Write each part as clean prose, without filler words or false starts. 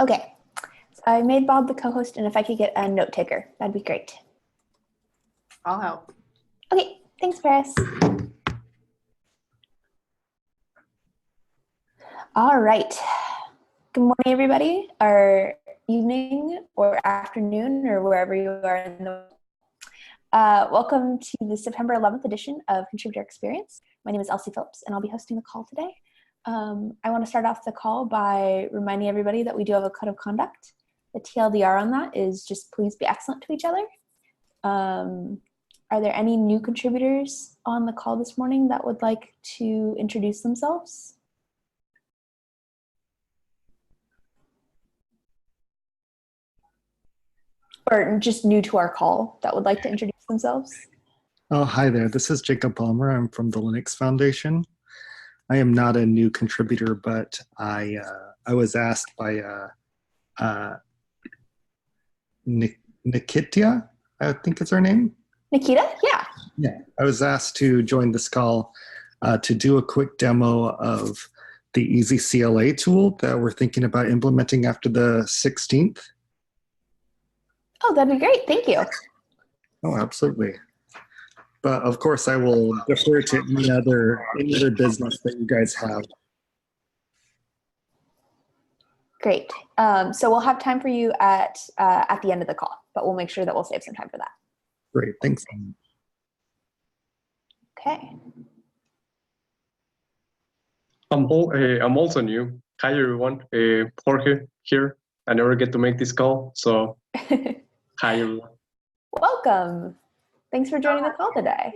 Okay, so I made Bob the co-host, and if I could get a note taker, that'd be great. I'll help. Okay, thanks, Paris. All right. Good morning, everybody, or evening, or afternoon, or wherever you are in the world. Welcome to the September 11th edition of Contributor Experience. My name is Elsie Phillips, and I'll be hosting the call today. I want to start off the call by reminding everybody that we do have a code of conduct. The TLDR on that is just please be excellent to each other. Are there any new contributors on the call this morning that would like to introduce themselves? Or just new to our call that would like to introduce themselves? Oh, hi there. This is Jacob Palmer. I'm from the Linux Foundation. I am not a new contributor, but I was asked by Nikita, I think is her name. Nikita? Yeah. Yeah. I was asked to join this call to do a quick demo of the Easy CLA tool that we're thinking about implementing after the 16th. Oh, that'd be great. Thank you. Oh, absolutely. But of course, I will defer to any other business that you guys have. Great. So we'll have time for you at the end of the call, but we'll make sure that we'll save some time for that. Great, thanks. Okay. I'm also new. Hi everyone, Jorge here. I never get to make this call, so hi everyone. Welcome. Thanks for joining the call today.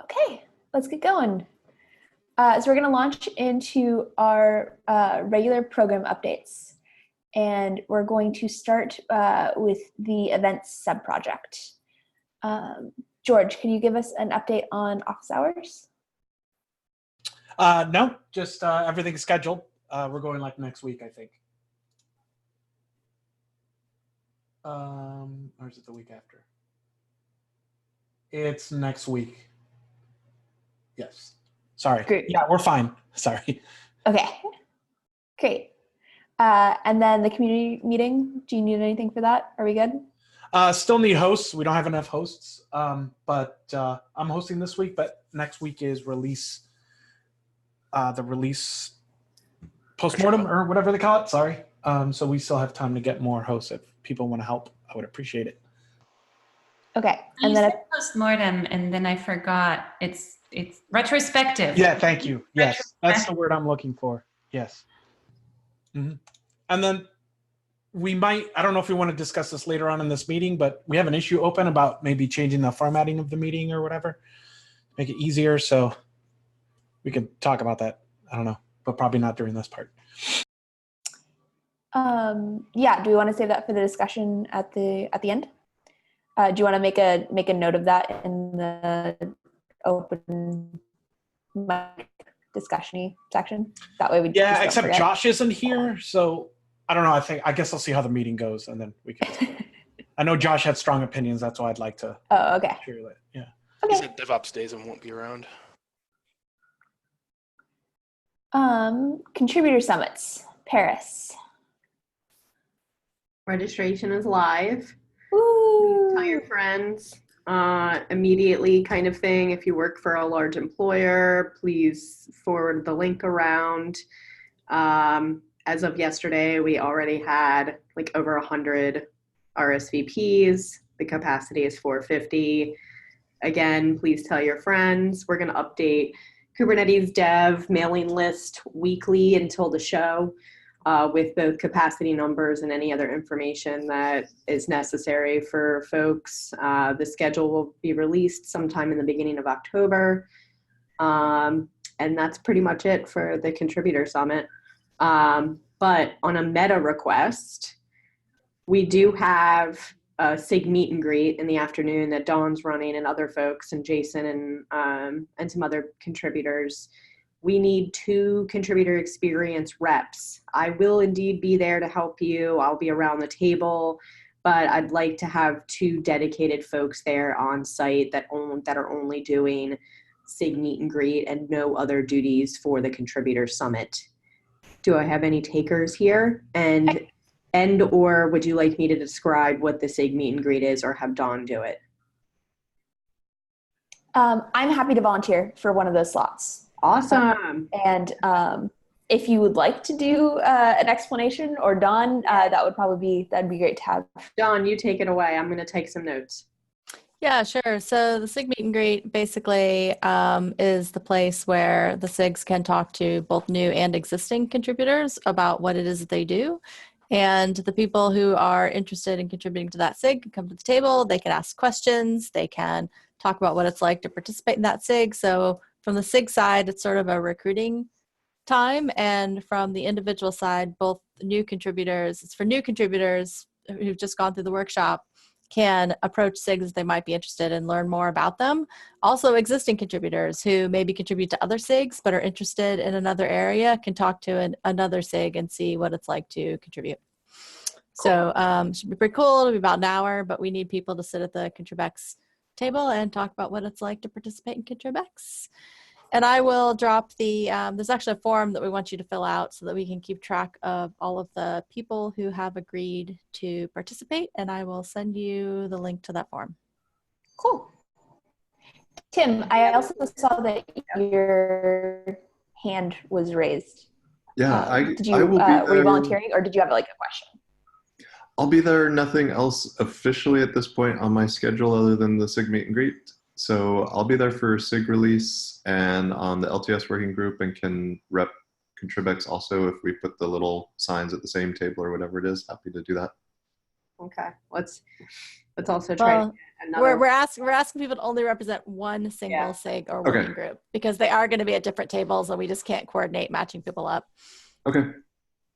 Okay, let's get going. So we're going to launch into our regular program updates. And we're going to start with the events subproject. George, can you give us an update on office hours? No, just everything's scheduled. We're going like next week, I think. Or is it the week after? It's next week. Yes. Sorry. Great. Yeah, we're fine. Sorry. Okay. Great. And then the community meeting, do you need anything for that? Are we good? Still need hosts. We don't have enough hosts. But I'm hosting this week, but next week is release, the release postmortem or whatever they call it. Sorry. So we still have time to get more hosts. If people want to help, I would appreciate it. Okay. And you then said postmortem, and then I forgot. It's retrospective. Yeah, thank you. Yes, that's the word I'm looking for. Yes. Mm-hmm. And then we might, I don't know if we want to discuss this later on in this meeting, but we have an issue open about maybe changing the formatting of the meeting or whatever, make it easier. So we could talk about that. I don't know, but probably not during this part. Yeah, do we want to save that for the discussion at the end? Do you want to make a note of that in the open mic discussion-y section? That way we except forget. Josh isn't here, so I don't know. I guess I'll see how the meeting goes, and then we can. I know Josh had strong opinions. That's why I'd like to. Oh, okay. Share it. Yeah. Okay. He's at DevOps days and won't be around. Contributor summits, Paris. Registration is live. Woo. Tell your friends immediately, kind of thing. If you work for a large employer, please forward the link around. As of yesterday, we already had like over 100 RSVPs. The capacity is 450. Again, please tell your friends. We're going to update Kubernetes dev mailing list weekly until the show. With both capacity numbers and any other information that is necessary for folks. The schedule will be released sometime in the beginning of October. And that's pretty much it for the Contributor Summit. But on a meta request, we do have a SIG meet and greet in the afternoon that Dawn's running and other folks and Jason and some other contributors. We need 2 contributor experience reps. I will indeed be there to help you. I'll be around the table, but I'd like to have 2 dedicated folks there on site that are only doing SIG meet and greet and no other duties for the contributor summit. Do I have any takers here? And or would you like me to describe what the SIG meet and greet is or have Dawn do it? I'm happy to volunteer for one of those slots. Awesome. And if you would like to do an explanation, or Dawn, that'd be great to have. Dawn, you take it away. I'm going to take some notes. Yeah, sure. So the SIG meet and greet basically is the place where the SIGs can talk to both new and existing contributors about what it is that they do. And the people who are interested in contributing to that SIG can come to the table. They can ask questions. They can talk about what it's like to participate in that SIG. So from the SIG side, it's sort of a recruiting time. And from the individual side, both new contributors, it's for new contributors who've just gone through the workshop, can approach SIGs they might be interested in, learn more about them. Also, existing contributors who maybe contribute to other SIGs but are interested in another area can talk to another SIG and see what it's like to contribute. Cool. So should be pretty cool. It'll be about an hour, but we need people to sit at the Contribex table and talk about what it's like to participate in Contribex. And I will drop the, there's actually a form that we want you to fill out so that we can keep track of all of the people who have agreed to participate. And I will send you the link to that form. Cool. Tim, I also saw that your hand was raised. Yeah, I will be there. Were you volunteering, or did you have like a question? I'll be there. Nothing else officially at this point on my schedule other than the SIG meet and greet. So I'll be there for SIG release and on the LTS working group, and can rep Contribex also if we put the little signs at the same table or whatever it is. Happy to do that. Okay, let's also try another. We're asking people to only represent one single SIG or working group, because they are going to be at different tables and we just can't coordinate matching people up. Okay.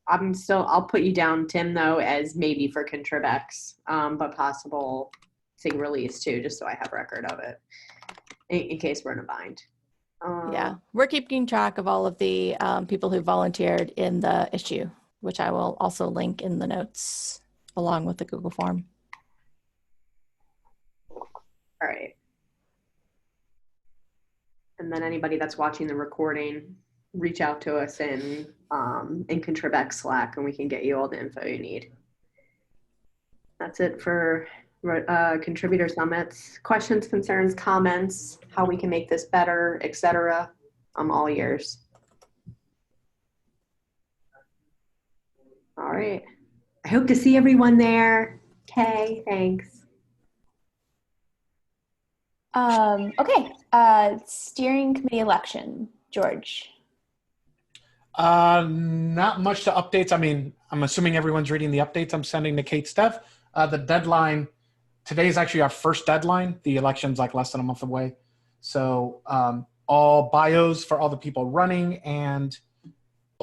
I'll put you down, Tim, though, as maybe for Contribex, but possible SIG release too, just so I have record of it in case we're in a bind. Yeah, we're keeping track of all of the people who volunteered in the issue, which I will also link in the notes along with the Google form. All right. And then anybody that's watching the recording, reach out to us in Contribex Slack, and we can get you all the info you need. That's it for contributor summits. Questions, concerns, comments, how we can make this better, etc. I'm all ears. All right. I hope to see everyone there. Okay, thanks. Okay, steering committee election, George. Not much to updates. I mean, I'm assuming everyone's reading the updates I'm sending to Kate Steph. The deadline, today is actually our first deadline. The election's like less than a month away. So all bios for all the people running and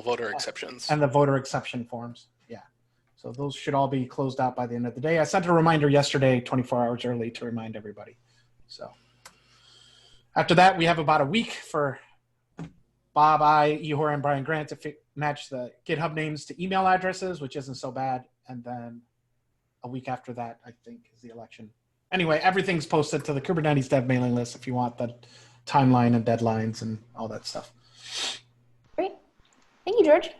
Voter exceptions. And the voter exception forms. Yeah. So those should all be closed out by the end of the day. I sent a reminder yesterday, 24 hours early, to remind everybody. So after that, we have about a week for Bob, Ihor, and Brian Grant to match the GitHub names to email addresses, which isn't so bad. And then a week after that, I think, is the election. Anyway, everything's posted to the Kubernetes dev mailing list if you want the timeline and deadlines and all that stuff. Great. Thank you, George.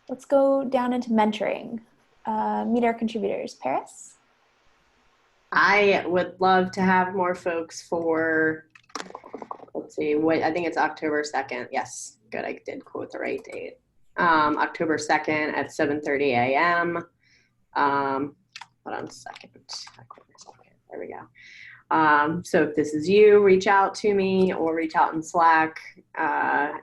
Let's go down into mentoring. Meet our contributors. Paris? I would love to have more folks for, let's see, I think it's October 2nd. Yes, good, I did quote the right date. October 2nd at 7:30 a.m. Hold on a second. There we go. So if this is you, reach out to me or reach out in Slack.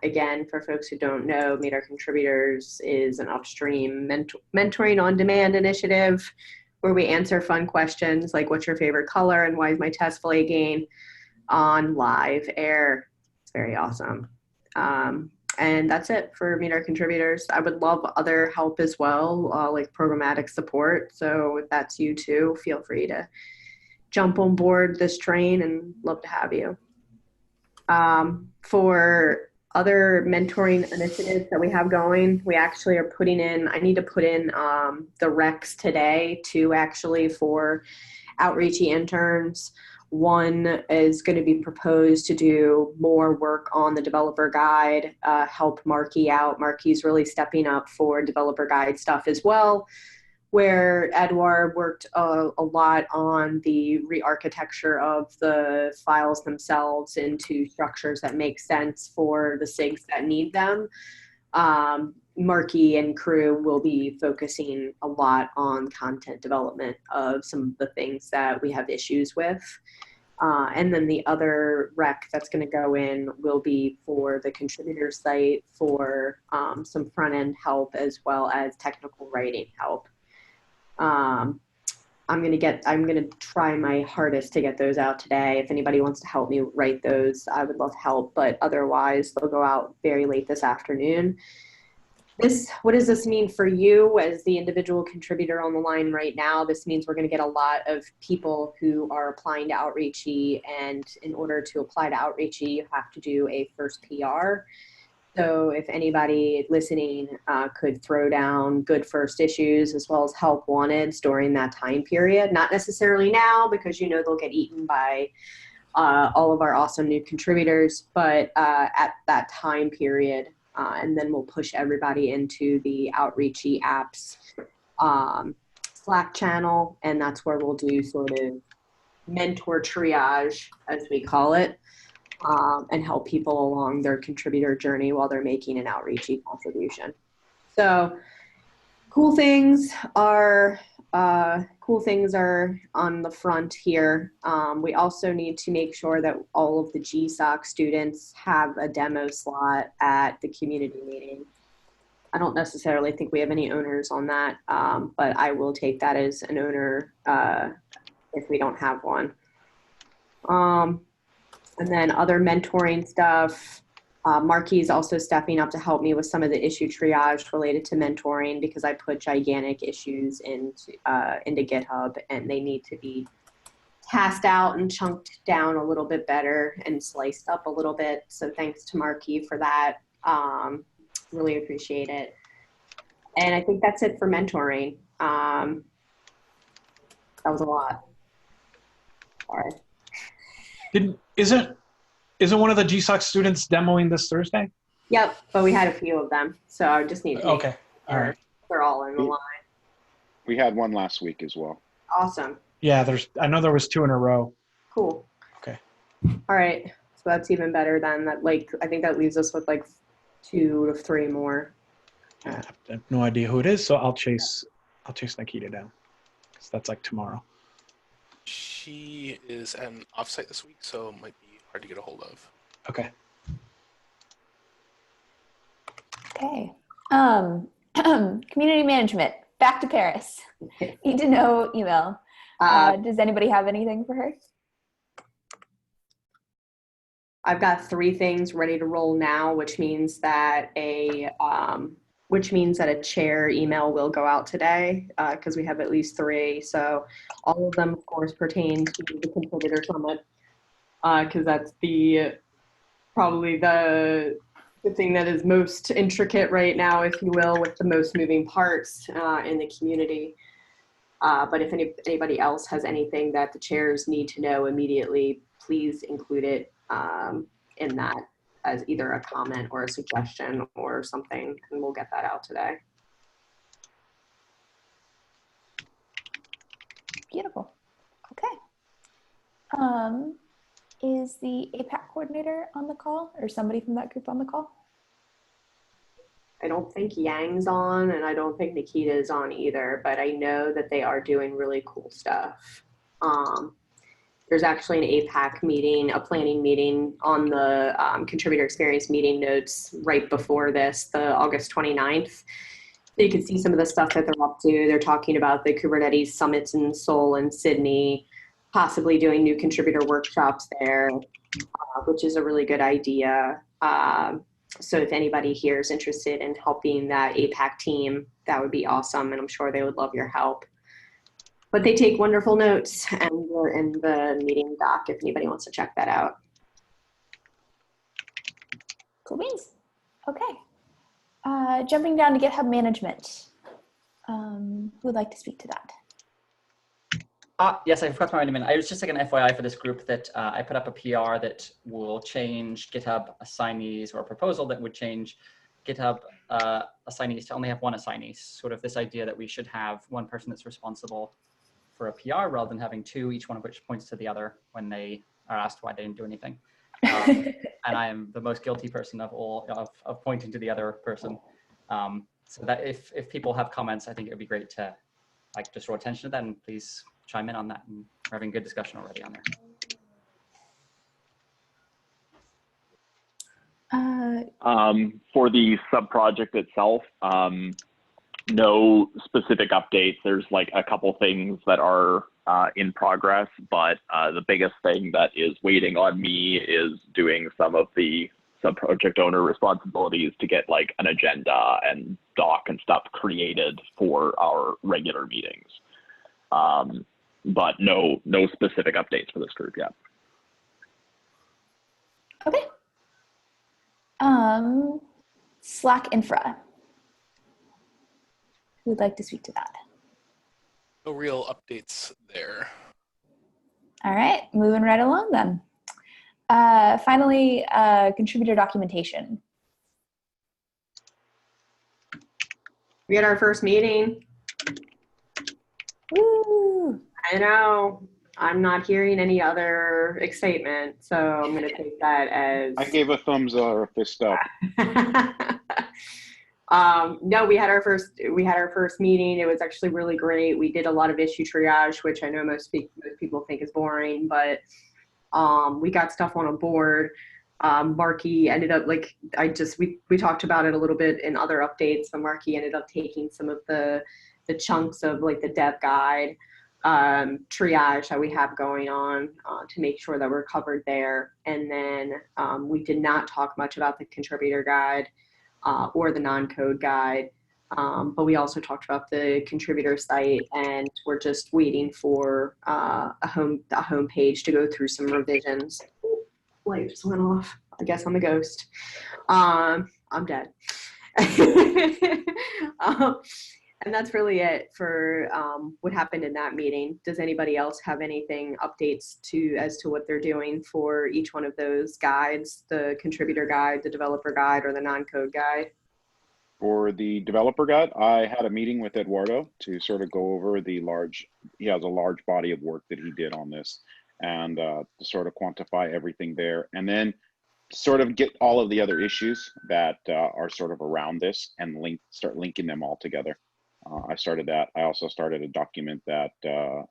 Again, for folks who don't know, Meet Our Contributors is an upstream mentoring on demand initiative where we answer fun questions like what's your favorite color and why is my test flagging on live air. It's very awesome. And that's it for Meet Our Contributors. I would love other help as well, like programmatic support. So if that's you too, feel free to jump on board this train and love to have you. For other mentoring initiatives that we have going, we actually are putting in, I need to put in the recs today too, actually, for outreachy interns. One is going to be proposed to do more work on the developer guide, help Marky out. Marky's really stepping up for developer guide stuff as well, where Edouard worked a lot on the re-architecture of the files themselves into structures that make sense for the SIGs that need them. Marky and crew will be focusing a lot on content development of some of the things that we have issues with. And then the other rec that's going to go in will be for the contributor site for some front-end help as well as technical writing help. I'm going to try my hardest to get those out today. If anybody wants to help me write those, I would love help, but otherwise they'll go out very late this afternoon. What does this mean for you as the individual contributor on the line right now? This means we're going to get a lot of people who are applying to Outreachy, and in order to apply to Outreachy, you have to do a first PR. So if anybody listening could throw down good first issues as well as help wanted during that time period, not necessarily now because you know they'll get eaten by all of our awesome new contributors, but at that time period, and then we'll push everybody into the Outreachy apps Slack channel, and that's where we'll do sort of mentor triage, as we call it, and help people along their contributor journey while they're making an Outreachy contribution. So cool things are on the front here. We also need to make sure that all of the GSOC students have a demo slot at the community meeting. I don't necessarily think we have any owners on that, but I will take that as an owner if we don't have one. And then other mentoring stuff. Marky is also stepping up to help me with some of the issue triage related to mentoring because I put gigantic issues into GitHub and they need to be tasked out and chunked down a little bit better and sliced up a little bit. So thanks to Marky for that. Really appreciate it. And I think that's it for mentoring. That was a lot. Sorry. Isn't one of the GSOC students demoing this Thursday? Yep, but we had a few of them, so I just need to make sure all right. They're all in the line. We had one last week as well. Awesome. Yeah, I know there was 2 in a row. Cool. Okay. All right, so that's even better than that. Like, I think that leaves us with like 2 to 3 more. I have no idea who it is, so I'll chase Nikita down because that's like tomorrow. She is at an offsite this week, so it might be hard to get a hold of. Okay. Okay. Community management. Back to Paris. Need to know email. Does anybody have anything for her? I've got 3 things ready to roll now, which means that a chair email will go out today because we have at least 3. So all of them, of course, pertain to the contributor summit because that's probably the thing that is most intricate right now, if you will, with the most moving parts in the community. But if anybody else has anything that the chairs need to know immediately, please include it in that as either a comment or a suggestion or something, and we'll get that out today. Beautiful. Okay. Is the APAC coordinator on the call or somebody from that group on the call? I don't think Yang's on, and I don't think Nikita is on either, but I know that they are doing really cool stuff. There's actually an APAC meeting, a planning meeting on the contributor experience meeting notes right before this, the August 29th. So you can see some of the stuff that they're up to. They're talking about the Kubernetes summits in Seoul and Sydney, possibly doing new contributor workshops there, which is a really good idea. So if anybody here is interested in helping that APAC team, that would be awesome, and I'm sure they would love your help. But they take wonderful notes, and we're in the meeting doc if anybody wants to check that out. Cool beans. Okay. Jumping down to GitHub management. Who would like to speak to that? Yes, I forgot to remind you. I was just like an FYI for this group that I put up a PR that will change GitHub assignees, or a proposal that would change GitHub assignees to only have one assignee. Sort of this idea that we should have one person that's responsible for a PR rather than having two, each one of which points to the other when they are asked why they didn't do anything. And I am the most guilty person of all of pointing to the other person. So that if people have comments, I think it would be great to just draw attention to that, and please chime in on that. And we're having good discussion already on there. For the sub-project itself, no specific updates. There's like a couple things that are in progress, but the biggest thing that is waiting on me is doing some of the sub-project owner responsibilities to get like an agenda and doc and stuff created for our regular meetings. But no specific updates for this group yet. Okay. Slack infra. Who would like to speak to that? No real updates there. All right, moving right along then. Finally, contributor documentation. We had our first meeting. Woo! I know. I'm not hearing any other excitement, so I'm going to take that as. I gave a thumbs up or a fist up. No, we had our first meeting. It was actually really great. We did a lot of issue triage, which I know most people think is boring, but we got stuff on a board. Marky ended up we talked about it a little bit in other updates, but Marky ended up taking some of the chunks of like the dev guide triage that we have going on to make sure that we're covered there. And then we did not talk much about the contributor guide or the non-code guide, but we also talked about the contributor site, and we're just waiting for a home page to go through some revisions. Light just went off. I guess I'm a ghost. I'm dead. And that's really it for what happened in that meeting. Does anybody else have anything updates as to what they're doing for each one of those guides, the contributor guide, the developer guide, or the non-code guide? For the developer guide, I had a meeting with Eduardo to sort of go over he has a large body of work that he did on this, and to sort of quantify everything there, and then sort of get all of the other issues that are sort of around this and start linking them all together. I started that. I also started a document that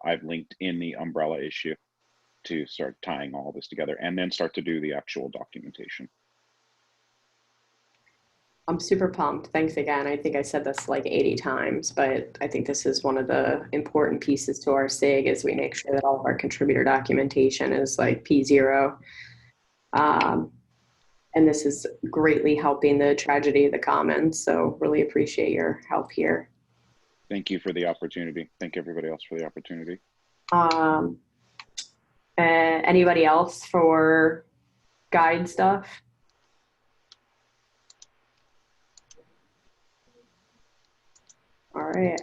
I've linked in the umbrella issue to start tying all this together, and then start to do the actual documentation. I'm super pumped. Thanks again. I think I said this like 80 times, but I think this is one of the important pieces to our SIG, is we make sure that all of our contributor documentation is like P0. And this is greatly helping the tragedy of the commons. So really appreciate your help here. Thank you for the opportunity. Thank everybody else for the opportunity. Anybody else for guide stuff? All right.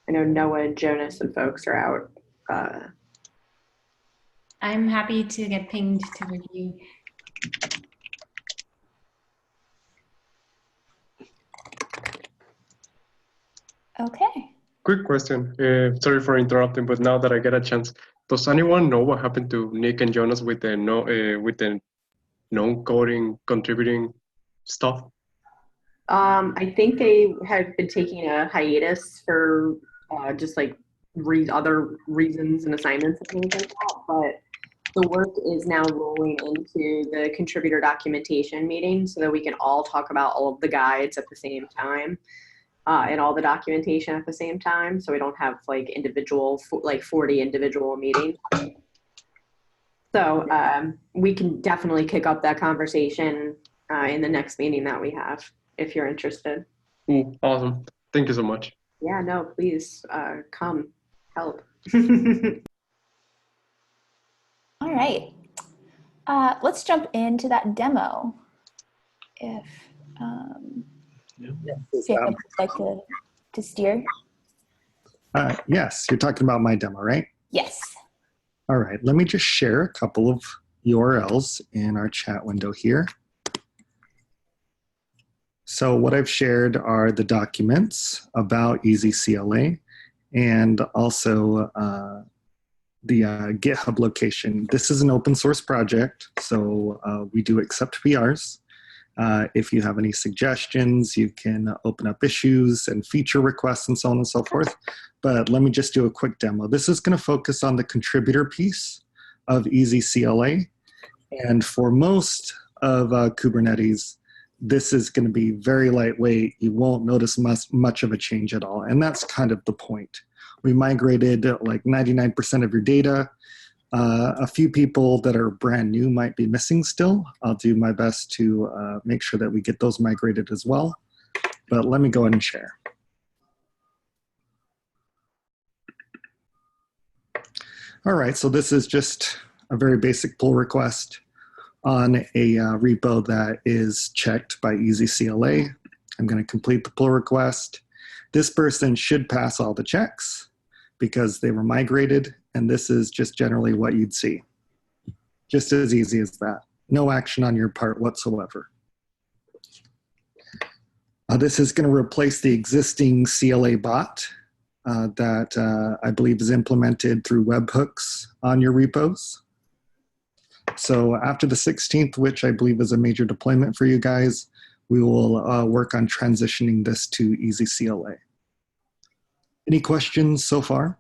I know Noah and Jonas and folks are out. I'm happy to get pinged to review. Okay. Quick question. Sorry for interrupting, but now that I get a chance, does anyone know what happened to Nick and Jonas with the non-coding contributing stuff? I think they have been taking a hiatus for just like other reasons and assignments and things like that. But the work is now rolling into the contributor documentation meeting so that we can all talk about all of the guides at the same time and all the documentation at the same time. So we don't have like 40 individual meetings. So we can definitely kick up that conversation in the next meeting that we have, if you're interested. Awesome. Thank you so much. Yeah, no, please come help. All right. Let's jump into that demo. If Jacob would like to steer. Yes, you're talking about my demo, right? Yes. All right, let me just share a couple of URLs in our chat window here. So what I've shared are the documents about EasyCLA and also the GitHub location. This is an open source project, so we do accept PRs. If you have any suggestions, you can open up issues and feature requests and so on and so forth. But let me just do a quick demo. This is going to focus on the contributor piece of EasyCLA. And for most of Kubernetes, this is going to be very lightweight. You won't notice much of a change at all. And that's kind of the point. We migrated like 99% of your data. A few people that are brand new might be missing still. I'll do my best to make sure that we get those migrated as well. But let me go ahead and share. All right, so this is just a very basic pull request on a repo that is checked by EasyCLA. I'm going to complete the pull request. This person should pass all the checks because they were migrated, and this is just generally what you'd see. Just as easy as that. No action on your part whatsoever. This is going to replace the existing CLA bot that I believe is implemented through webhooks on your repos. So after the 16th, which I believe is a major deployment for you guys, we will work on transitioning this to EasyCLA. Any questions so far?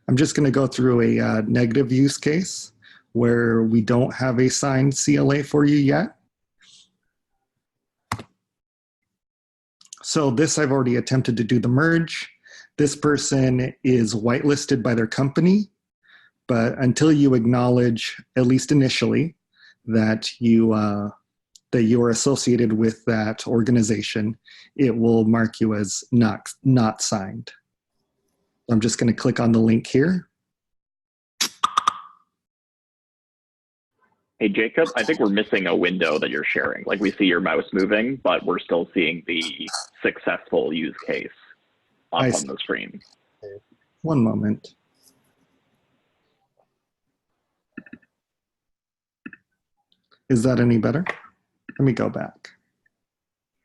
I'm just going to go through a negative use case where we don't have a signed CLA for you yet. So this I've already attempted to do the merge. This person is whitelisted by their company, but until you acknowledge, at least initially, that you are associated with that organization, it will mark you as not signed. I'm just going to click on the link here. Hey, Jacob, I think we're missing a window that you're sharing. Like we see your mouse moving, but we're still seeing the successful use case up on the screen. One moment. Is that any better? Let me go back.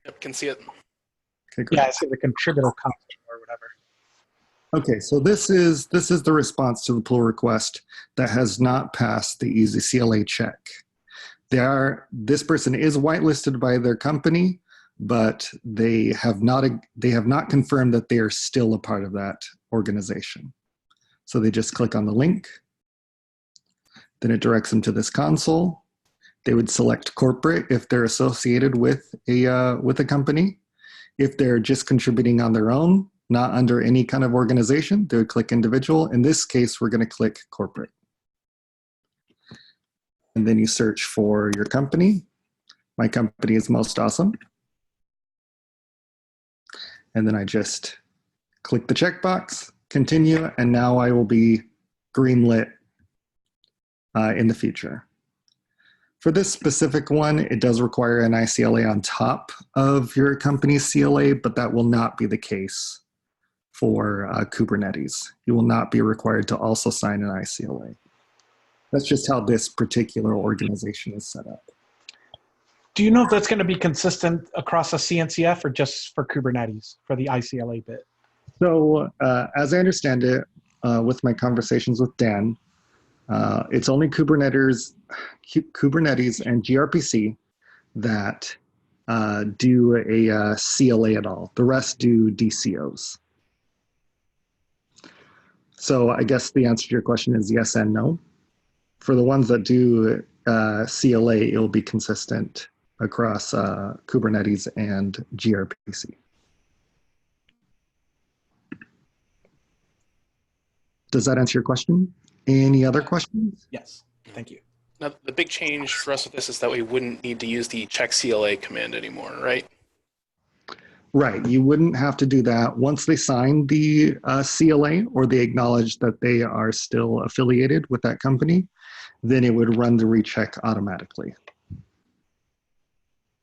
Yep, can see it. Okay, great. Yeah, I see the contributor console or whatever. Okay, so this is the response to the pull request that has not passed the EasyCLA check. This person is whitelisted by their company, but they have not confirmed that they are still a part of that organization. So they just click on the link. Then it directs them to this console. They would select corporate if they're associated with a company. If they're just contributing on their own, not under any kind of organization, they would click individual. In this case, we're going to click corporate. And then you search for your company. My company is Most Awesome. And then I just click the checkbox, continue, and now I will be greenlit in the future. For this specific one, it does require an ICLA on top of your company's CLA, but that will not be the case for Kubernetes. You will not be required to also sign an ICLA. That's just how this particular organization is set up. Do you know if that's going to be consistent across a CNCF or just for Kubernetes for the ICLA bit? So as I understand it, with my conversations with Dan, it's only Kubernetes and gRPC that do a CLA at all. The rest do DCOs. So I guess the answer to your question is yes and no. For the ones that do CLA, it will be consistent across Kubernetes and gRPC. Does that answer your question? Any other questions? Yes, thank you. Now, the big change for us with this is that we wouldn't need to use the check CLA command anymore, right? Right, you wouldn't have to do that. Once they sign the CLA or they acknowledge that they are still affiliated with that company, then it would run the recheck automatically.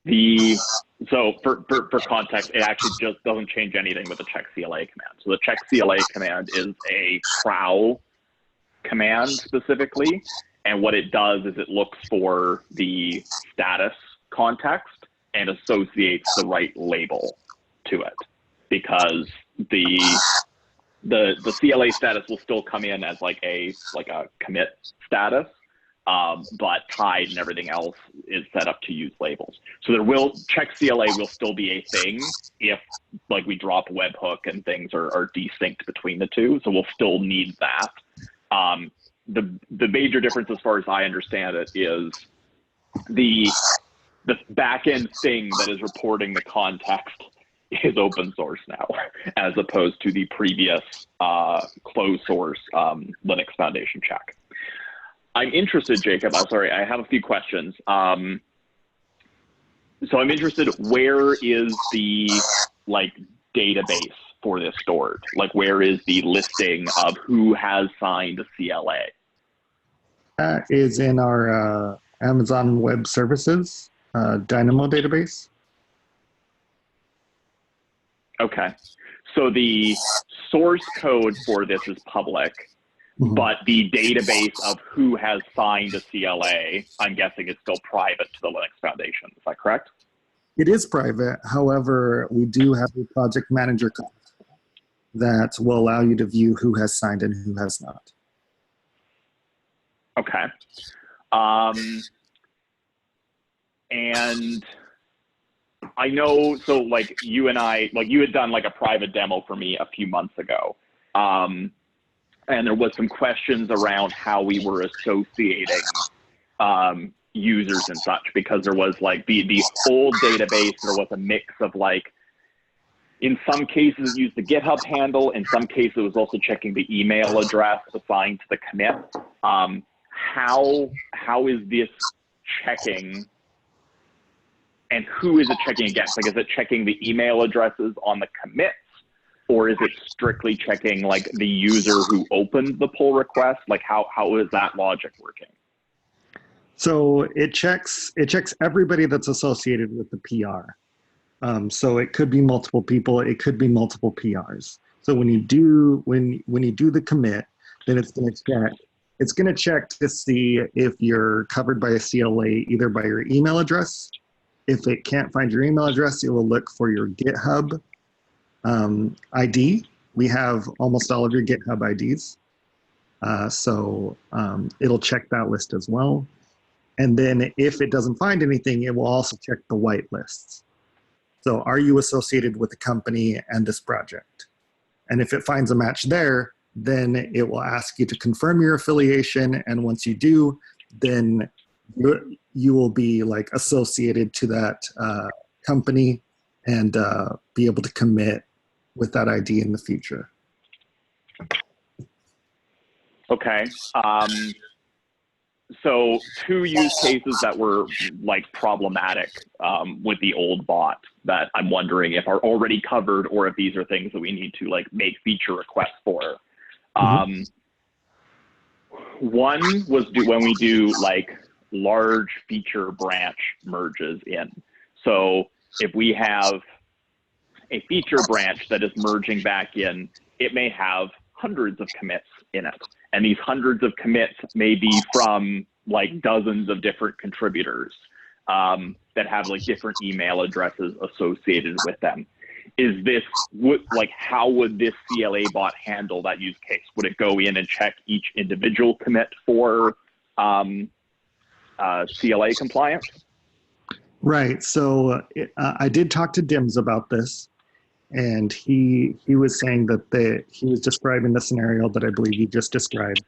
The So for context, it actually just doesn't change anything with the check CLA command. So the check CLA command is a prowl command specifically. And what it does is it looks for the status context and associates the right label to it, because the CLA status will still come in as like a commit status, but tide and everything else is set up to use labels. So check CLA will still be a thing if like we drop webhook and things are desync between the two. So we'll still need that. The major difference, as far as I understand it, is the backend thing that is reporting the context is open source now, as opposed to the previous closed source Linux Foundation check. I'm interested, Jacob, I'm sorry, I have a few questions. So I'm interested, where is the database for this stored? Like, where is the listing of who has signed a CLA? That is in our Amazon Web Services Dynamo database. Okay, so the source code for this is public, but the database of who has signed a CLA, I'm guessing, is still private to the Linux Foundation. Is that correct? It is private. However, we do have a project manager that will allow you to view who has signed and who has not. Okay. And I know, so like you and I, like you had done like a private demo for me a few months ago. And there was some questions around how we were associating users and such, because there was like the old database, there was a mix of like, in some cases it used the GitHub handle, in some cases it was also checking the email address assigned to the commit. How is this checking, and who is it checking against? Like, is it checking the email addresses on the commits, or is it strictly checking like the user who opened the pull request? Like, how is that logic working? So it checks everybody that's associated with the PR. So it could be multiple people, it could be multiple PRs. So when you do the commit, then it's going to check to see if you're covered by a CLA either by your email address. If it can't find your email address, it will look for your GitHub ID. We have almost all of your GitHub IDs. So it'll check that list as well. And then if it doesn't find anything, it will also check the white lists. So are you associated with the company and this project? And if it finds a match there, then it will ask you to confirm your affiliation. And once you do, then you will be like associated to that company and be able to commit with that ID in the future. Okay. So two use cases that were like problematic with the old bot that I'm wondering if are already covered, or if these are things that we need to like make feature requests for. One was when we do like large feature branch merges in. So if we have a feature branch that is merging back in, it may have hundreds of commits in it. And these hundreds of commits may be from like dozens of different contributors that have like different email addresses associated with them. Is this, how would this CLA bot handle that use case? Would it go in and check each individual commit for CLA compliance? Right, so I did talk to Dims about this, and he was saying that he was describing the scenario that I believe you just described.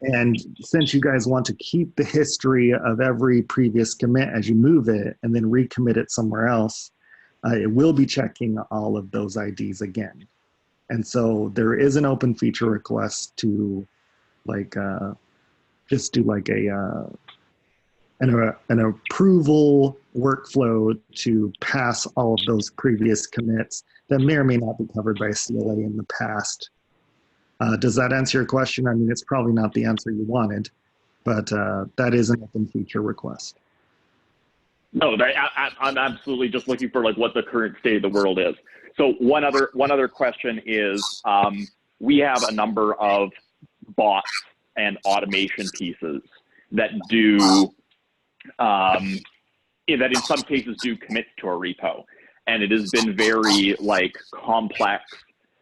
And since you guys want to keep the history of every previous commit as you move it and then recommit it somewhere else, it will be checking all of those IDs again. And so there is an open feature request to like just do like an approval workflow to pass all of those previous commits that may or may not be covered by a CLA in the past. Does that answer your question? I mean, it's probably not the answer you wanted, but that is an open feature request. No, I'm absolutely just looking for like what the current state of the world is. So one other question is, we have a number of bots and automation pieces that do that in some cases do commit to a repo, and it has been very like complex,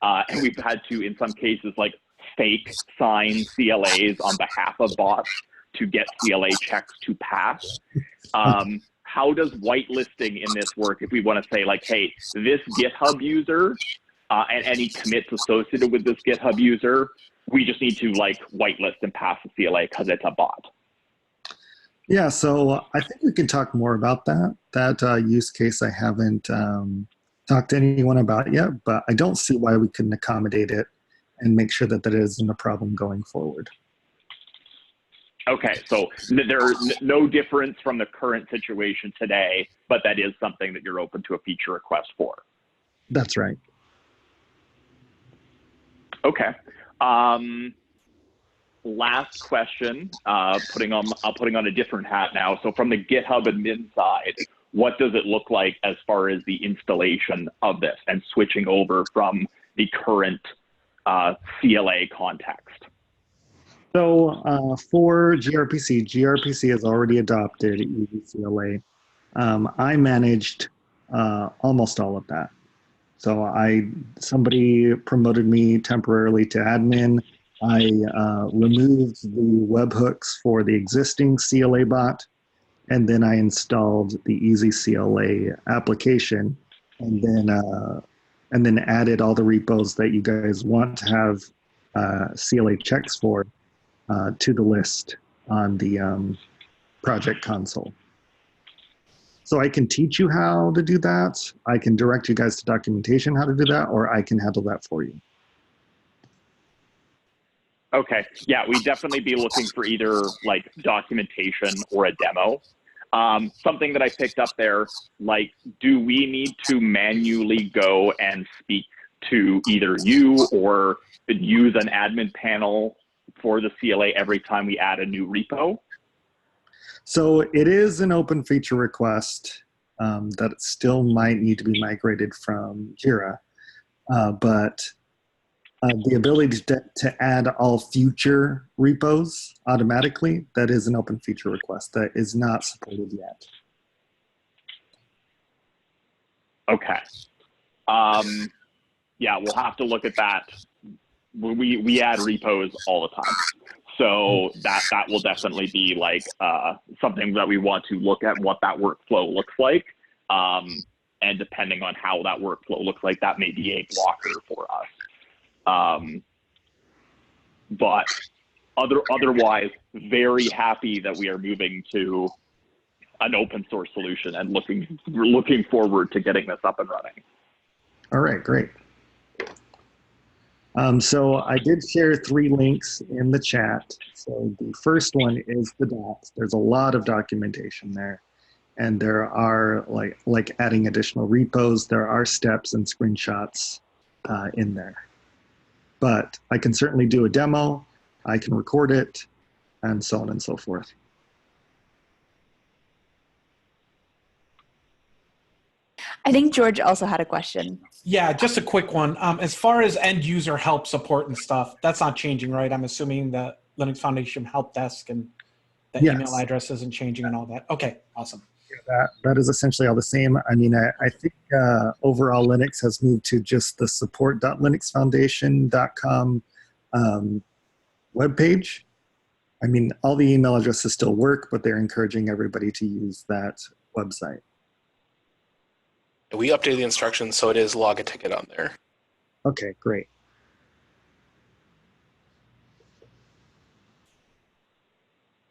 and we've had to in some cases like fake sign CLAs on behalf of bots to get CLA checks to pass. How does whitelisting in this work if we want to say like, hey, this GitHub user and any commits associated with this GitHub user, we just need to like whitelist and pass the CLA because it's a bot? Yeah, so I think we can talk more about that. That use case I haven't talked to anyone about yet, but I don't see why we couldn't accommodate it and make sure that that isn't a problem going forward. Okay, so there's no difference from the current situation today, but that is something that you're open to a feature request for. That's right. Okay. Last question, putting on a different hat now. So from the GitHub admin side, what does it look like as far as the installation of this and switching over from the current CLA context? So for gRPC has already adopted EasyCLA. I managed almost all of that. So somebody promoted me temporarily to admin. I removed the webhooks for the existing CLA bot, and then I installed the EasyCLA application, and then added all the repos that you guys want to have CLA checks for to the list on the project console. So I can teach you how to do that. I can direct you guys to documentation how to do that, or I can handle that for you. Okay, yeah, we'd definitely be looking for either like documentation or a demo. Something that I picked up there, like, do we need to manually go and speak to either you or use an admin panel for the CLA every time we add a new repo? So it is an open feature request that still might need to be migrated from Jira, but the ability to add all future repos automatically, that is an open feature request that is not supported yet. Okay. Yeah, we'll have to look at that. We add repos all the time. So that will definitely be like something that we want to look at what that workflow looks like. And depending on how that workflow looks like, that may be a blocker for us. But otherwise, very happy that we are moving to an open source solution and looking forward to getting this up and running. All right, great. So I did share 3 links in the chat. So the first one is the docs. There's a lot of documentation there. And there are like adding additional repos, there are steps and screenshots in there. But I can certainly do a demo, I can record it, and so on and so forth. I think George also had a question. Yeah, just a quick one. As far as end user help support and stuff, that's not changing, right? I'm assuming the Linux Foundation help desk and the Yes. email address isn't changing and all that. Okay, awesome. That is essentially all the same. I mean, I think overall Linux has moved to just the support.linuxfoundation.com webpage. I mean, all the email addresses still work, but they're encouraging everybody to use that website. We updated the instructions, so it is log a ticket on there. Okay, great.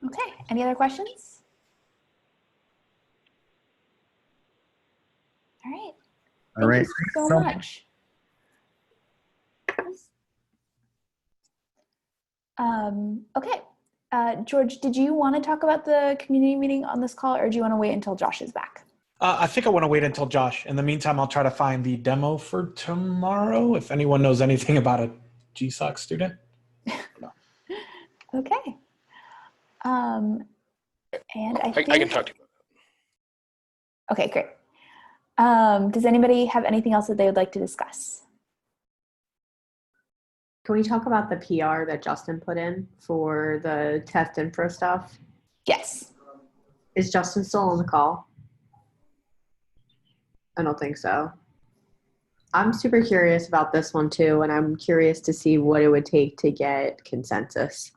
Okay, any other questions? All right. All right. Thank you so much. Okay. George, did you want to talk about the community meeting on this call, or do you want to wait until Josh is back? I think I want to wait until Josh. In the meantime, I'll try to find the demo for tomorrow. If anyone knows anything about a GSOC student. Okay. And I can talk to you. Okay, great. Does anybody have anything else that they would like to discuss? Can we talk about the PR that Justin put in for the test info stuff? Yes. Is Justin still on the call? I don't think so. I'm super curious about this one too, and I'm curious to see what it would take to get consensus.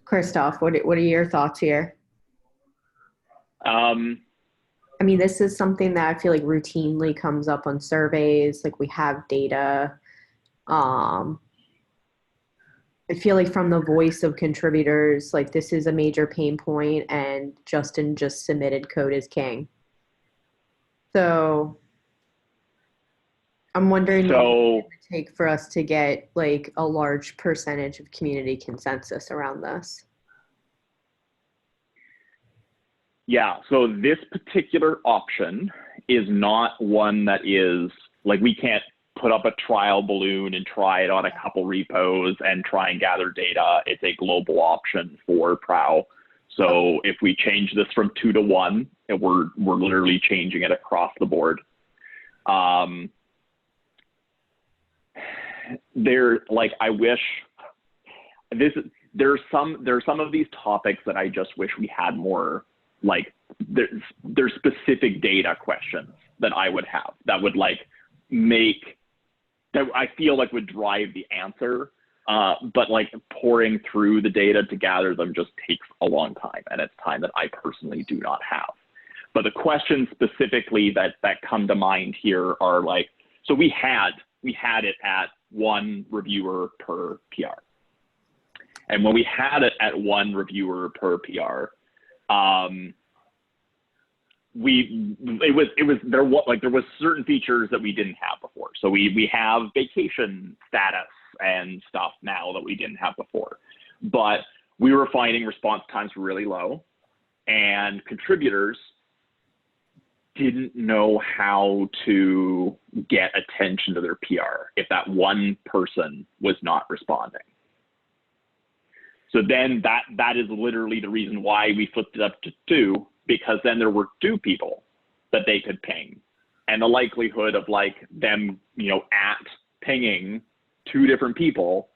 Christoph, what are your thoughts here? I mean, this is something that I feel like routinely comes up on surveys. Like, we have data. I feel like from the voice of contributors, like, this is a major pain point, and Justin just submitted code as king. So I'm wondering what it would take for us to get like a large percentage of community consensus around this. Yeah, so this particular option is not one that is, like, we can't put up a trial balloon and try it on a couple repos and try and gather data. It's a global option for PROW. So if we change this from 2 to 1, we're literally changing it across the board. I wish there's some of these topics that I just wish we had more, like, there's specific data questions that I would have that would that I feel like would drive the answer. But like pouring through the data to gather them just takes a long time, and it's time that I personally do not have. But the questions specifically that come to mind here are like, so we had it at 1 reviewer per PR. And when we had it at 1 reviewer per PR, there was certain features that we didn't have before. So we have vacation status and stuff now that we didn't have before, but we were finding response times really low, and contributors didn't know how to get attention to their PR if that one person was not responding. So then that is literally the reason why we flipped it up to 2, because then there were 2 people that they could ping, and the likelihood of like them, at pinging 2 different people,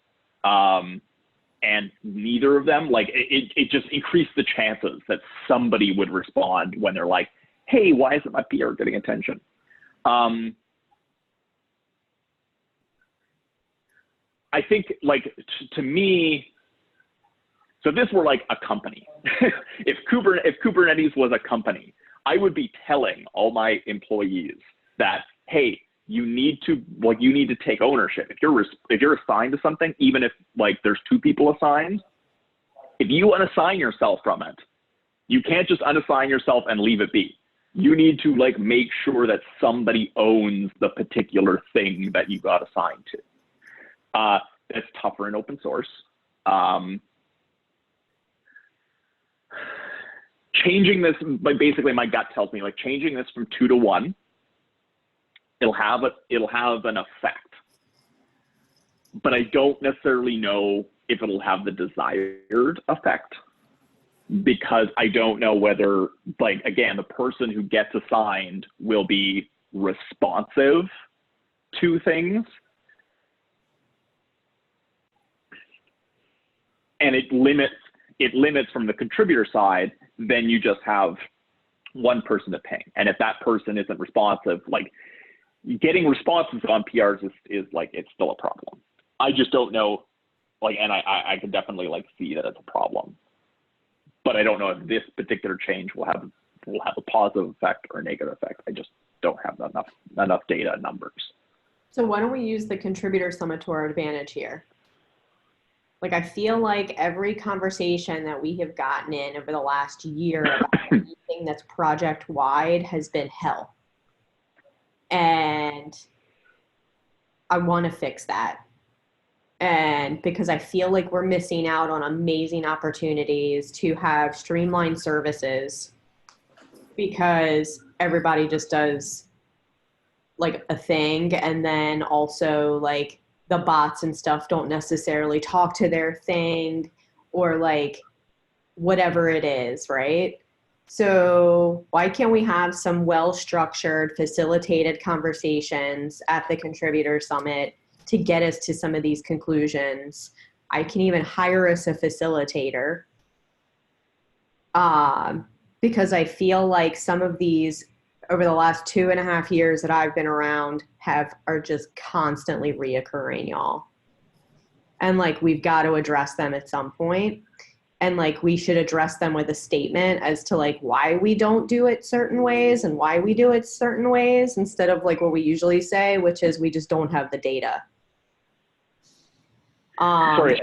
and neither of them, like, it just increased the chances that somebody would respond when they're like, hey, why isn't my PR getting attention? I think, like, to me, so if this were like a company, if Kubernetes was a company, I would be telling all my employees that, hey, you need to take ownership. If you're assigned to something, even if like there's 2 people assigned, if you unassign yourself from it, you can't just unassign yourself and leave it be. You need to like make sure that somebody owns the particular thing that you got assigned to. It's tougher in open source. Changing this, like, basically my gut tells me, like, changing this from 2 to 1, it'll have an effect, but I don't necessarily know if it'll have the desired effect, because I don't know whether, like, again, the person who gets assigned will be responsive to things, and it limits from the contributor side. Then you just have 1 person to ping, and if that person isn't responsive, like, getting responses on PRs is like, it's still a problem. I just don't know, like, and I can definitely like see that it's a problem, but I don't know if this particular change will have a positive effect or a negative effect. I just don't have enough data and numbers. So why don't we use the contributor summit to our advantage here? Like, I feel like every conversation that we have gotten in over the last year about anything that's project wide has been hell. And I want to fix that. And because I feel like we're missing out on amazing opportunities to have streamlined services, because everybody just does like a thing, and then also like the bots and stuff don't necessarily talk to their thing, or like whatever it is, right? So why can't we have some well-structured, facilitated conversations at the Contributor Summit to get us to some of these conclusions? I can even hire us a facilitator, because I feel like some of these over the last 2.5 years that I've been around are just constantly reoccurring, y'all. And like, we've got to address them at some point. And like, we should address them with a statement as to like why we don't do it certain ways and why we do it certain ways, instead of like what we usually say, which is we just don't have the data. Sorry,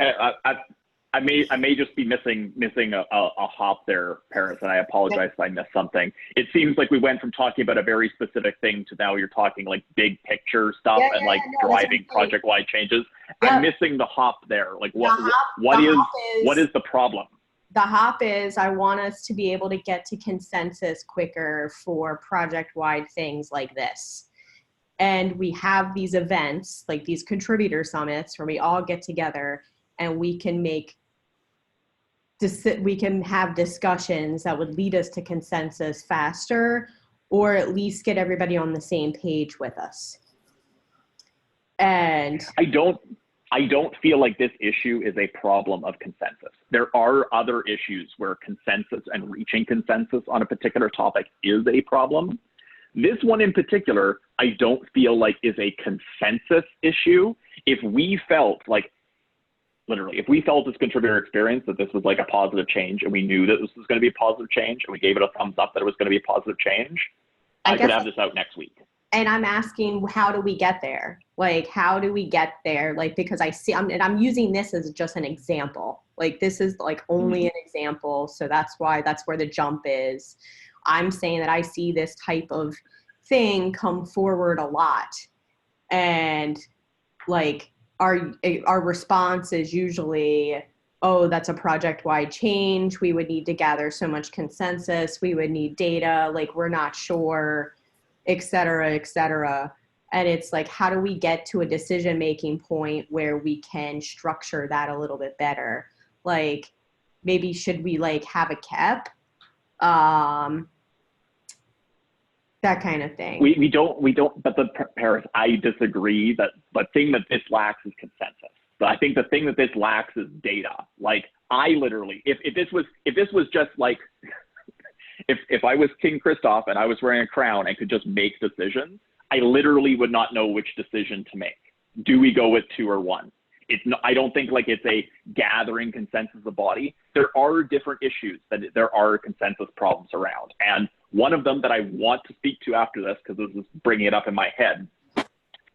I may just be missing a hop there, Paris, and I apologize if I missed something. It seems like we went from talking about a very specific thing to now you're talking like big picture stuff and like driving project-wide changes. I'm missing the hop there. Like what is the problem? The hop is I want us to be able to get to consensus quicker for project-wide things like this. And we have these events, like these contributor summits, where we all get together and we can have discussions that would lead us to consensus faster, or at least get everybody on the same page with us. And I don't feel like this issue is a problem of consensus. There are other issues where consensus and reaching consensus on a particular topic is a problem. This one in particular, I don't feel like is a consensus issue. If we felt like, literally, if we felt as contributor experience that this was like a positive change and we knew that this was going to be a positive change and we gave it a thumbs up that it was going to be a positive change, I could have this out next week. And I'm asking, how do we get there? Like, how do we get there? Like, because I'm using this as just an example. Like, this is like only an example. So that's where the jump is. I'm saying that I see this type of thing come forward a lot. And like, our response is usually, oh, that's a project-wide change. We would need to gather so much consensus. We would need data. Like, we're not sure, et cetera, et cetera. And it's like, how do we get to a decision-making point where we can structure that a little bit better? Like, maybe should we like have a KEP? That kind of thing. We don't, but Paris, I disagree that the thing that this lacks is consensus. But I think the thing that this lacks is data. Like, I literally, if this was just like, if I was King Kristoff and I was wearing a crown and could just make decisions, I literally would not know which decision to make. Do we go with 2 or 1? I don't think like it's a gathering consensus of the body. There are different issues that there are consensus problems around. And one of them that I want to speak to after this, because this is bringing it up in my head,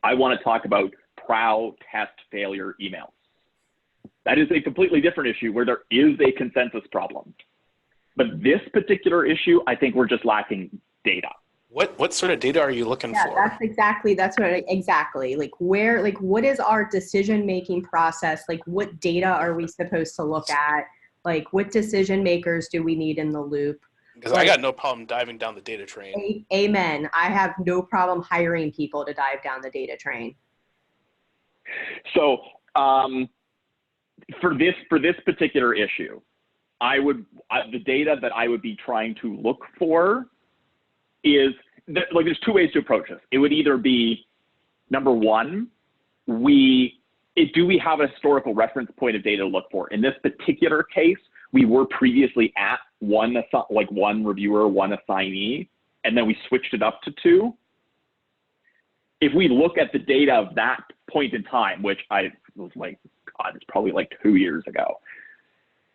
I want to talk about PROW test failure emails. That is a completely different issue where there is a consensus problem. But this particular issue, I think we're just lacking data. What sort of data are you looking for? Exactly. Like, what is our decision-making process? Like, what data are we supposed to look at? Like, what decision makers do we need in the loop? Because I got no problem diving down the data train. Amen. I have no problem hiring people to dive down the data train. So for this particular issue, the data that I would be trying to look for is like, there's 2 ways to approach this. It would either be, number one, do we have a historical reference point of data to look for? In this particular case, we were previously at one reviewer, 1 assignee, and then we switched it up to 2. If we look at the data of that point in time, which was like, God, it's probably like 2 years ago.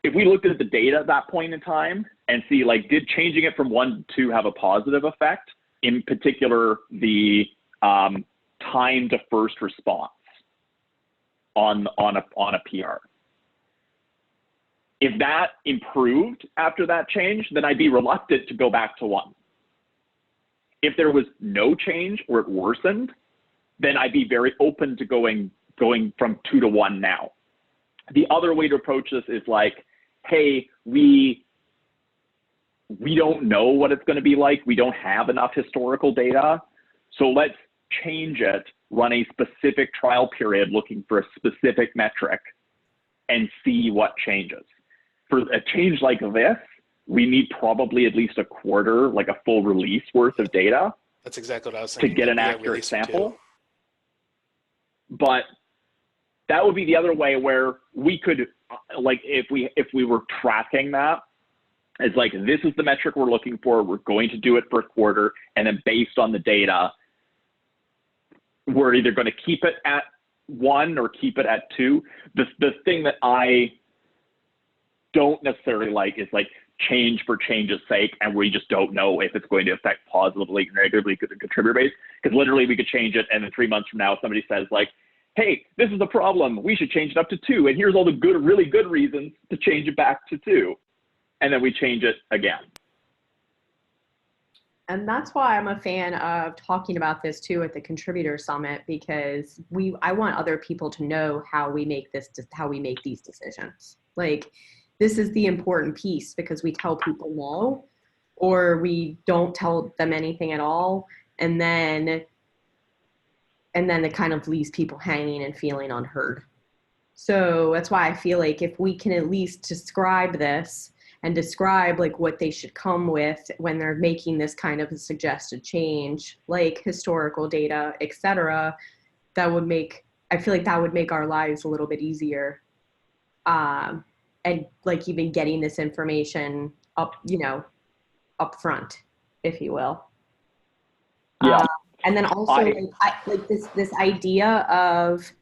If we looked at the data at that point in time and see, like, did changing it from 1 to 2 have a positive effect? In particular, the time to first response on a PR. If that improved after that change, then I'd be reluctant to go back to 1. If there was no change or it worsened, then I'd be very open to going from 2 to 1 now. The other way to approach this is like, hey, we don't know what it's going to be like. We don't have enough historical data. So let's change it, run a specific trial period looking for a specific metric and see what changes. For a change like this, we need probably at least a quarter, like a full release worth of data. That's exactly what I was to thinking. get an Yeah, accurate release it sample. too. But that would be the other way where we could, like, if we were tracking that, it's like, this is the metric we're looking for. We're going to do it for a quarter. And then based on the data, we're either going to keep it at 1 or keep it at 2. The thing that I don't necessarily like is like change for change's sake, and we just don't know if it's going to affect positively or negatively the contributor base. Because literally we could change it, and then 3 months from now somebody says like, hey, this is a problem, we should change it up to 2, and here's all the good, really good reasons to change it back to 2, and then we change it again. And that's why I'm a fan of talking about this too at the contributor summit, because I want other people to know how we make these decisions. Like, this is the important piece, because we tell people no, or we don't tell them anything at all, and then it kind of leaves people hanging and feeling unheard. So that's why I feel like if we can at least describe this and describe like what they should come with when they're making this kind of a suggested change, like historical data, etc., I feel like that would make our lives a little bit easier. And like even getting this information up front, if you will. Yeah. And then also this idea of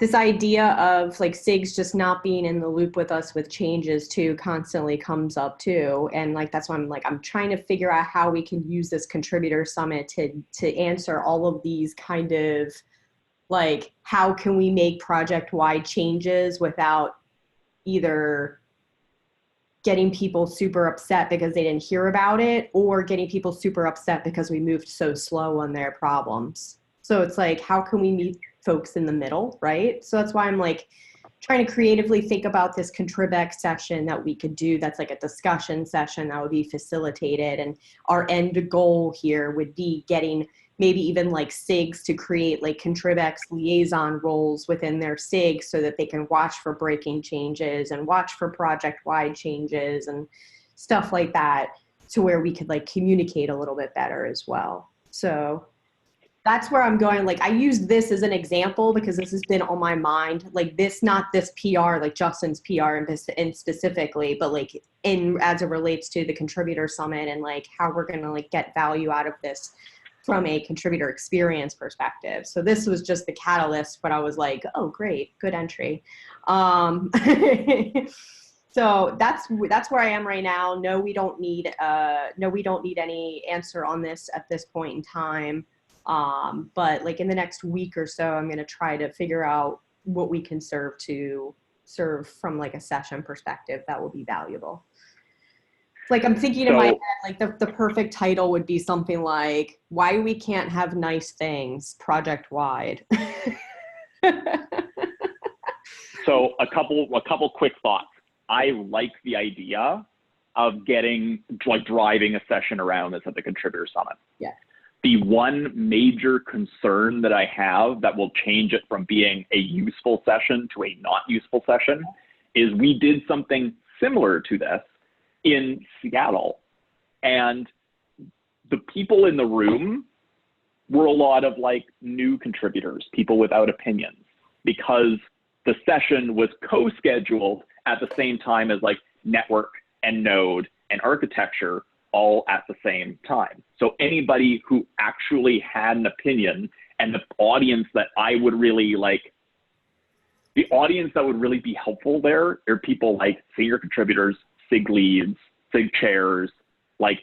like SIGs just not being in the loop with us with changes too constantly comes up too. And like, that's why I'm trying to figure out how we can use this contributor summit to answer all of these kind of like, how can we make project-wide changes without either getting people super upset because they didn't hear about it, or getting people super upset because we moved so slow on their problems. So it's like, how can we meet folks in the middle, right? So that's why I'm like trying to creatively think about this Contribex session that we could do that's like a discussion session that would be facilitated. And our end goal here would be getting maybe even like SIGs to create like Contribex liaison roles within their SIG so that they can watch for breaking changes and watch for project-wide changes and stuff like that, to where we could like communicate a little bit better as well. So that's where I'm going. Like, I use this as an example because this has been on my mind, like this, not this PR, like Justin's PR and specifically, but like as it relates to the contributor summit and like how we're going to like get value out of this from a contributor experience perspective. So this was just the catalyst, but I was like, oh, great, good entry. So that's where I am right now. No, we don't need any answer on this at this point in time. But like in the next week or so, I'm going to try to figure out what we can serve from like a session perspective that will be valuable. Like, I'm thinking in my head, like the perfect title would be something like, why we can't have nice things project wide. So a couple quick thoughts. I like the idea of driving a session around this at the contributor summit. Yeah. The one major concern that I have that will change it from being a useful session to a not useful session is we did something similar to this in Seattle, and the people in the room were a lot of like new contributors, people without opinions, because the session was co-scheduled at the same time as like network and node and architecture all at the same time. So anybody who actually had an opinion, and the audience that I would really like, the audience that would really be helpful there are people like senior contributors, SIG leads, SIG chairs, like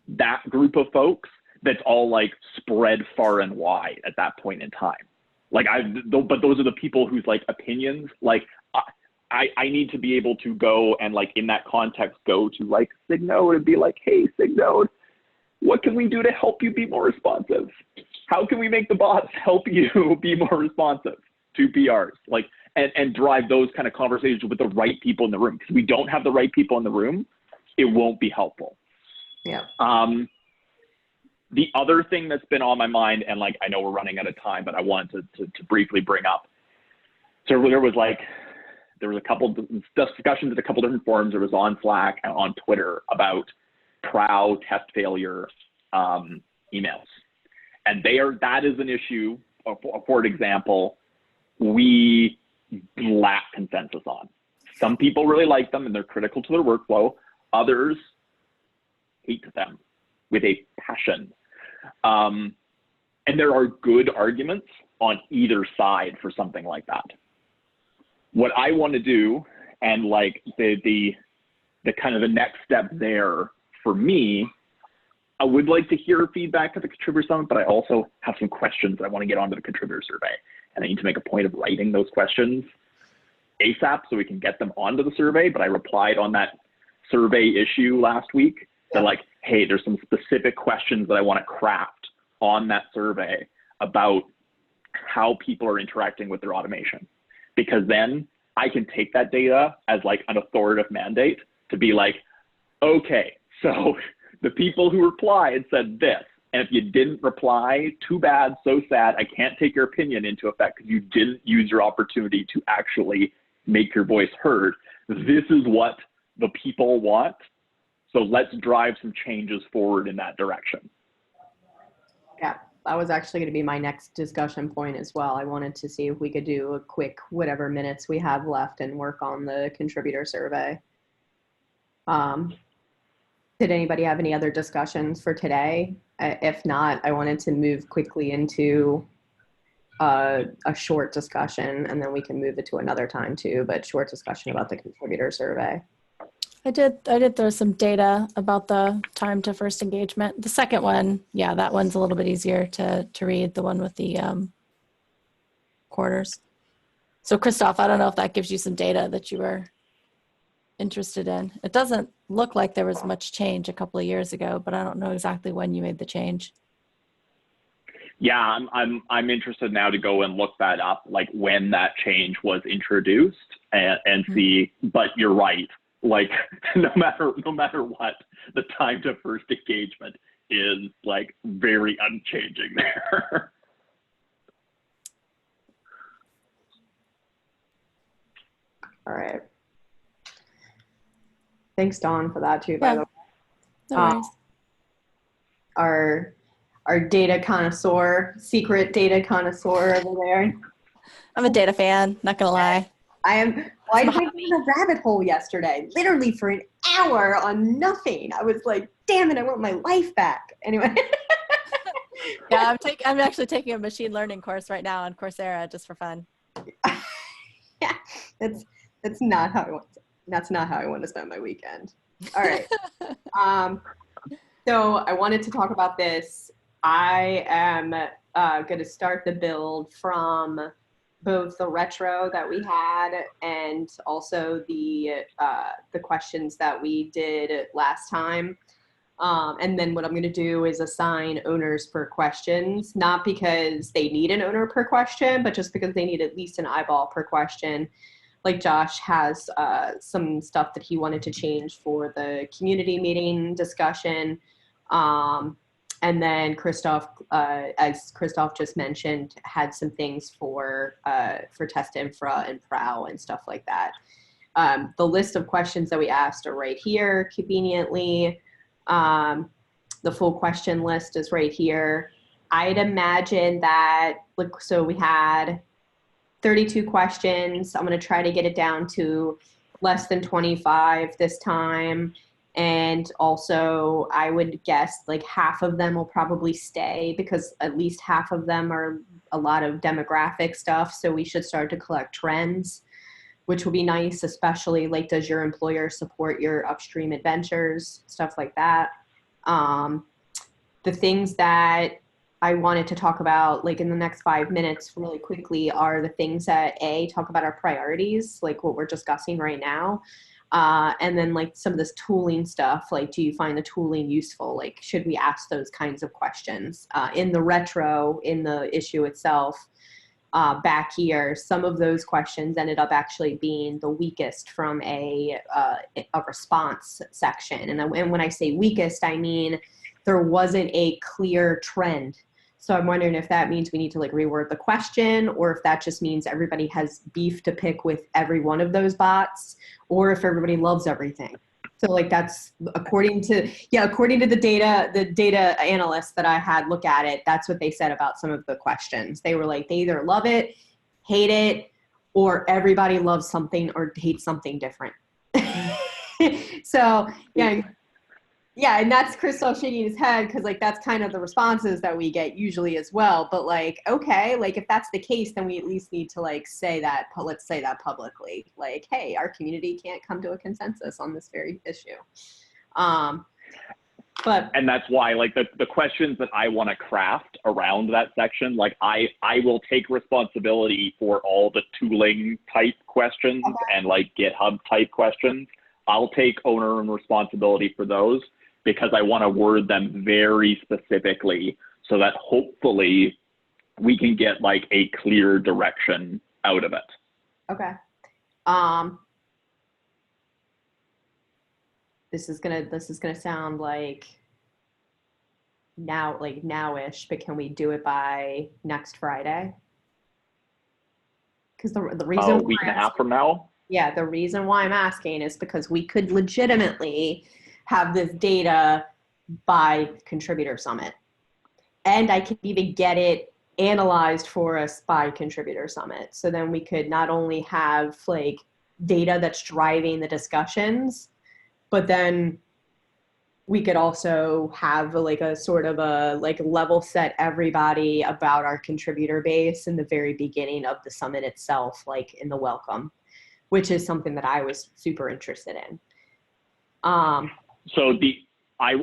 that group of folks that's all like spread far and wide at that point in time. Like but those are the people whose like opinions, like I need to be able to go and like in that context go to like SIG node and be like, hey, SIG node, what can we do to help you be more responsive? How can we make the bots help you be more responsive to PRs? Like, and drive those kind of conversations with the right people in the room. Because we don't have the right people in the room, it won't be helpful. Yeah. The other thing that's been on my mind, and like I know we're running out of time, but I wanted to briefly bring up. So there was like there was a couple discussions at a couple different forums. There was on Slack and on Twitter about PROW test failure emails. And that is an issue, for example, we lack consensus on. Some people really like them and they're critical to their workflow. Others hate them with a passion. And there are good arguments on either side for something like that. What I want to do, and like the kind of the next step there for me, I would like to hear feedback at the contributor summit, but I also have some questions I want to get onto the contributor survey. And I need to make a point of writing those questions ASAP so we can get them onto the survey. But I replied on that survey issue last week. They're like, hey, there's some specific questions that I want to craft on that survey about how people are interacting with their automation. Because then I can take that data as like an authoritative mandate to be like, okay, so the people who replied said this. And if you didn't reply, too bad, so sad. I can't take your opinion into effect because you didn't use your opportunity to actually make your voice heard. This is what the people want. So let's drive some changes forward in that direction. Yeah, that was actually going to be my next discussion point as well. I wanted to see if we could do a quick whatever minutes we have left and work on the contributor survey. Did anybody have any other discussions for today? If not, I wanted to move quickly into a short discussion, and then we can move it to another time too, but short discussion about the contributor survey. I did throw some data about the time to first engagement. The second one, yeah, that one's a little bit easier to read, the one with the quarters. So Christoph, I don't know if that gives you some data that you were interested in. It doesn't look like there was much change a couple of years ago, but I don't know exactly when you made the change. Yeah, I'm interested now to go and look that up, like when that change was introduced and see, but you're right. Like no matter what, the time to first engagement is like very unchanging there. All right. Thanks, Dawn, for that too, by the way. No worries. Our data connoisseur, secret data connoisseur over there. I'm a data fan, not gonna lie. I am. Well, I went in a rabbit hole yesterday, literally for an hour on nothing. I was like, damn it, I want my life back. Anyway. Yeah, I'm actually taking a machine learning course right now on Coursera just for fun. Yeah, that's not how I want to. That's not how I want to spend my weekend. All right. So I wanted to talk about this. I am going to start the build from both the retro that we had and also the questions that we did last time. And then what I'm going to do is assign owners per questions, not because they need an owner per question, but just because they need at least an eyeball per question. Like Josh has some stuff that he wanted to change for the community meeting discussion. And then Christoph, as Christoph just mentioned, had some things for test infra and PROW and stuff like that. The list of questions that we asked are right here conveniently. The full question list is right here. I'd imagine that, so we had 32 questions. I'm going to try to get it down to less than 25 this time. And also I would guess like half of them will probably stay because at least half of them are a lot of demographic stuff. So we should start to collect trends, which will be nice, especially like, does your employer support your upstream adventures, stuff like that. The things that I wanted to talk about like in the next 5 minutes really quickly are the things that talk about our priorities, like what we're discussing right now. And then like some of this tooling stuff, like do you find the tooling useful? Like should we ask those kinds of questions? In the retro, in the issue itself, back here, some of those questions ended up actually being the weakest from a response section. And when I say weakest, I mean there wasn't a clear trend. So I'm wondering if that means we need to like reword the question, or if that just means everybody has beef to pick with every one of those bots, or if everybody loves everything. So like that's according to the data analysts that I had look at it, that's what they said about some of the questions. They were like, they either love it, hate it, or everybody loves something or hates something different. So yeah, and that's Crystal shaking his head because like that's kind of the responses that we get usually as well. But like, okay, like if that's the case, then we at least need to like say that, let's say that publicly. Like, hey, our community can't come to a consensus on this very issue. And that's why like the questions that I want to craft around that section, like I will take responsibility for all the tooling type questions and like GitHub type questions. I'll take owner and responsibility for those, because I want to word them very specifically so that hopefully we can get like a clear direction out of it. Okay. This is gonna sound like now-ish, but can we do it by next Friday? Because the reason a week and a half from now? Yeah, the reason why I'm asking is because we could legitimately have this data by Contributor Summit. And I can even get it analyzed for us by Contributor Summit. So then we could not only have like data that's driving the discussions, but then we could also have like a sort of a like level set everybody about our contributor base in the very beginning of the summit itself, like in the welcome, which is something that I was super interested in. So I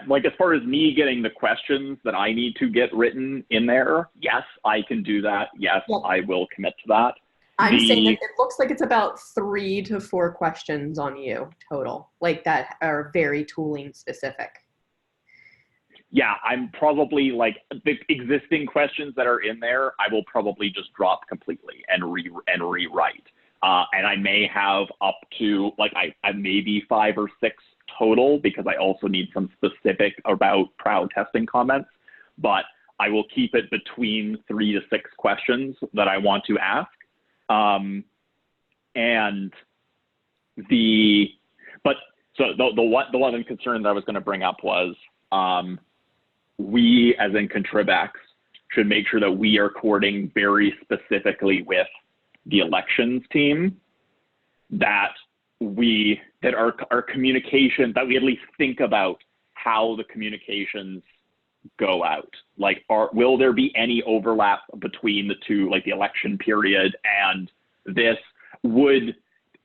like, as far as me getting the questions that I need to get written in there, yes, I can do that. Yes, yep. I will commit to that. I'm saying that it looks like it's about 3 to 4 questions on you total, like that are very tooling specific. Yeah, I'm probably like the existing questions that are in there, I will probably just drop completely and rewrite. And I may have up to like I maybe 5 or 6 total, because I also need some specific about crowd testing comments, but I will keep it between 3 to 6 questions that I want to ask. And the one concern that I was going to bring up was we as in Contribex should make sure that we are coordinating very specifically with the elections team, that our communication, that we at least think about how the communications go out. Like, will there be any overlap between the two, like the election period and this? Would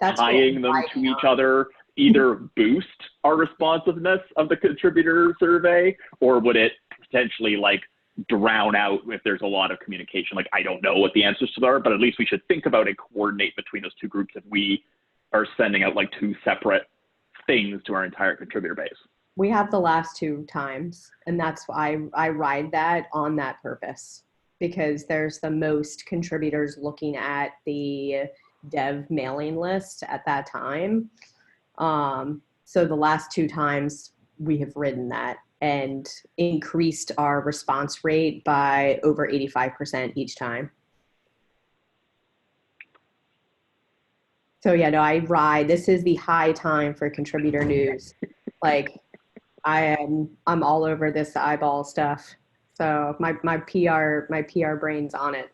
tying them to each other either boost our responsiveness of the contributor survey, or would it potentially like drown out if there's a lot of communication? Like, I don't know what the answers to that are, but at least we should think about and coordinate between those two groups if we are sending out like 2 separate things to our entire contributor base. We have the last 2 times, and that's why I ride that on that purpose, because there's the most contributors looking at the dev mailing list at that time. So the last 2 times we have ridden that and increased our response rate by over 85% each time. So yeah, no, I ride. This is the high time for contributor news. Like, I'm all over this eyeball stuff. So my PR brain's on it.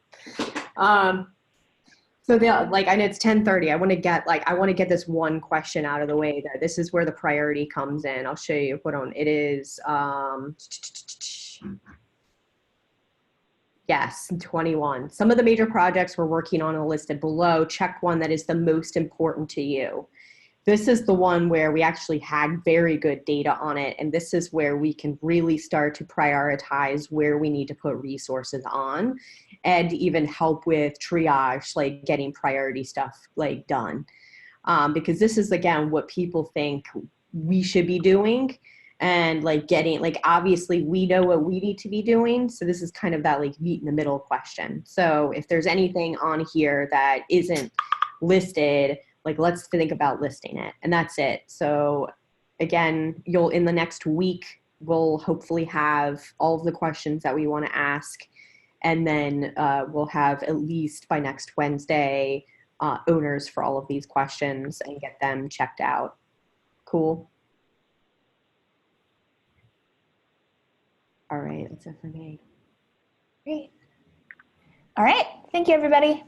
So like, I know it's 10:30. I want to get this one question out of the way. That this is where the priority comes in. I'll show you. Hold on. It is yes, 21. Some of the major projects we're working on are listed below. Check one that is the most important to you. This is the one where we actually had very good data on it, and this is where we can really start to prioritize where we need to put resources on, and even help with triage, like getting priority stuff like done. Because this is, again, what people think we should be doing, and like getting, like, obviously we know what we need to be doing. So this is kind of that like meet in the middle question. So if there's anything on here that isn't listed, like, let's think about listing it, and that's it. So again, you'll, in the next week, we'll hopefully have all of the questions that we want to ask. And then we'll have at least by next Wednesday owners for all of these questions and get them checked out. Cool. All right, that's it for me. Great. All right. Thank you, everybody.